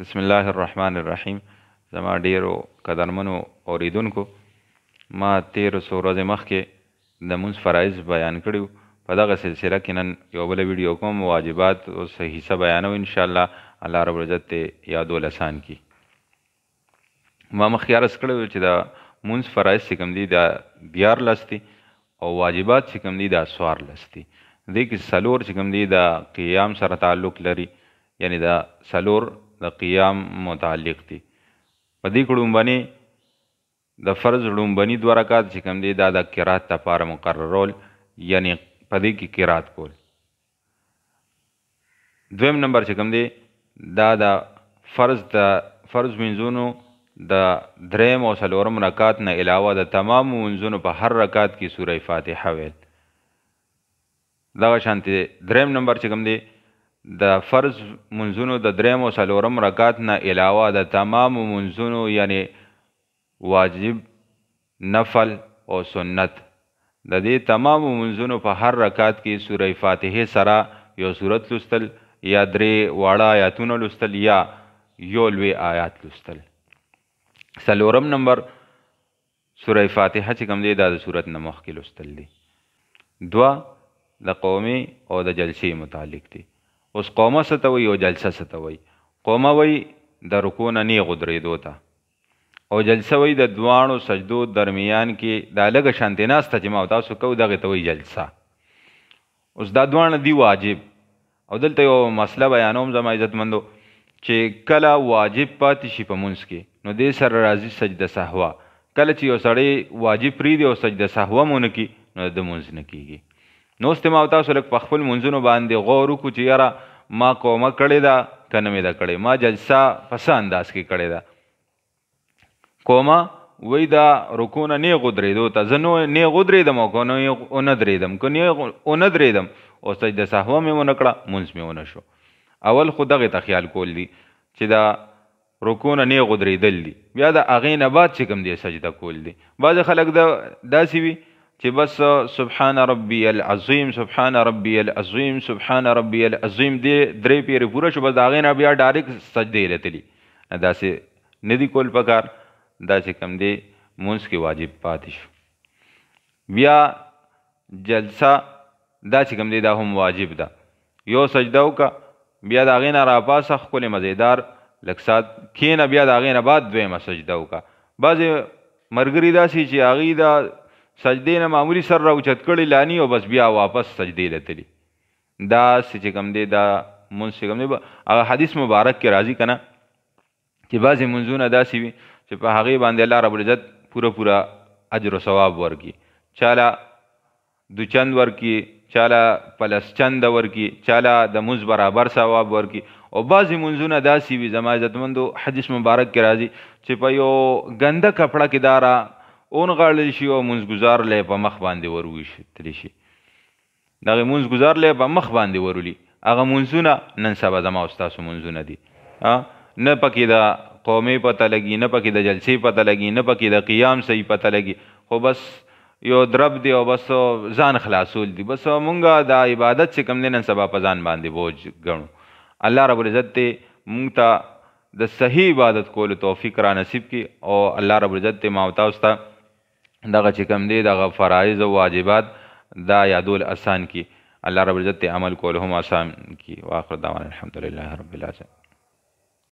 بسم الله الرحمن الرحیم. زما ډیرو قدرمنو اوریدونکو، ما تیر څو ورځې مخکې د مونځ فرایض بیان کړي. په دغه سلسله کې نن یو بله ویډیو کوم، واجبات او حصه بیانو. انشاءالله الله رب العزت ته یادول اسان کي. ما مخکې عرض کړی چې د مونځ فرایض چې کوم دي دا 14 دي او واجبات چې کوم دي دا 14 دي. دې کې څلور چې کوم دي دا قیام سره تعلق لري، یعنی دا څلور د قیام متعلق دي. په دې کې لومبني د فرض لومبني 2 رکعات چې کوم دي دا د قرات لپاره مقررول، یعنی په دې کې قرات کول. دویم نمبر چې کوم دی دا د فرض منځونو د دریم او څلورم رکعات نه علاوه د تمام منځونو په هر رکعت کې سوره فاتحه ویل. دغه شانتې دریم نمبر چې کوم دی د فرض منځونو د دریم او څلورم رکعت نه علاوه د تمام منځونو، یعنی واجب، نفل او سنت، د دې تمام منځونو په هر رکعت کې سوره فاتحه سره یو سورت لوستل، یا 3 واړه آیاتونه لوستل، یا یو لوی آیات لوستل. څلورم نمبر سوره فاتحه چې کوم دی دا د سورت نه مخکې لوستل دي. 2 د قومي او د جلسې متعلق دي. اوس قومه څه ته وایي او جلسه څه ته وایي؟ قومه وایي د رکوع نه نیغ ودرېدو ته، او جلسه وایي د دواړو سجدو درمیان کې دا لږه شانتې ناسته چې ما تاسو کوو، دغې ته وایي جلسه. اوس دا دواړه دي واجب. او دلته یو مسله بیانوم زما عزتمندو، چې کله واجب پاتې شي په مونځ کې نو دې سره راځي سجده سهوه. کله چې یو سړی واجب پرېږدي او سجده سهوه مو نه کړي نو د مونځ نه کېږي. نو اوس ما تاسو لږ په خپل منځونو باندې غور وکړو چې یاره ما قومه کړې ده که نه مې ده کړې، ما جلسه په څه انداز کې کړې ده. قومه وایي دا رکوع نه نیغ ودرېدو ته، زه نو نیغ ودرېدم او که نیغ ونه درېدم، که نیغ ونه درېدم او سجده سهوه مې ونه کړه مونځ مې ونه شو. اول خو دغې ته خیال کول دي چې دا رکوع نه نیغ ودرېدل دي، بیا د هغې نه بعد چې کوم دی سجده کول دي. بعضې خلک داسې وي چې بس سبحان ربی العظیم، سبحان ربی العظیم، سبحان ربی العظیم، دې 3 پیرې پوره شو، بس د هغې نه بیا ډایرکټ سجدې لتلي. داسې نه دي کول پکار. دا چې کوم دی مونځ کې واجب پاتې شو. بیا جلسه دا چې کوم دی دا هم واجب ده. یو سجده وکړه، بیا د هغې نه راپاسه ښکلې مزیدار لږ ساعت کښېنه، بیا د هغې نه بعد دویمه سجده وکړه. بعضې ملګري داسې چې هغوی د سجدې نه معمولي سر راوچت کړي لاني او بس بیا واپس سجدې لتلي. داسې چې کوم دی دا مونځ چې کوم دی هغه حدیث مبارک کې راځي که نه، چې بعضې مونځونه داسې وي چې په هغې باندې الله رب العزت پوره اجر و ثواب ورکړي. چاله دوچند ورکړي، چاله پلس چنده ورکړي، چاله د مونځ برابر ثواب ورکړي. او بعضې مونځونه داسې وي زما عزتمندو، حدیث مبارک کې راځي چې په یو ګنده کپړه کې دا اونغاړل شي او مونځګزار لی په مخ باندې ورویشتلی شي. دغې مونځګزار لی په مخ باندې ورولي. هغه مونځونه نن سبا زما او ستاسو مونځونه دي. نه پکې د قومې پته لګي، نه پکې د جلسې پته لګي، نه پکې د قیام صحیح پته لګي، خو بس یو درب دی او بس ځان خلاصول دي. بس مونږ د عبادت چې کوم دی نن سبا په ځان باندې بوج ګڼو. الله رب العزت ته مونږ ته د صحیح عبادت کولو توفیق را نصیب کړي، او الله رب العزت ته ما او تاسو ته دغه چې کوم دی دغه فرایض او واجبات دا یادول اسان کی. الله رب العزت ته عمل کول هم آسان کی. واخر دعوانا الحمدلله رب العالمین.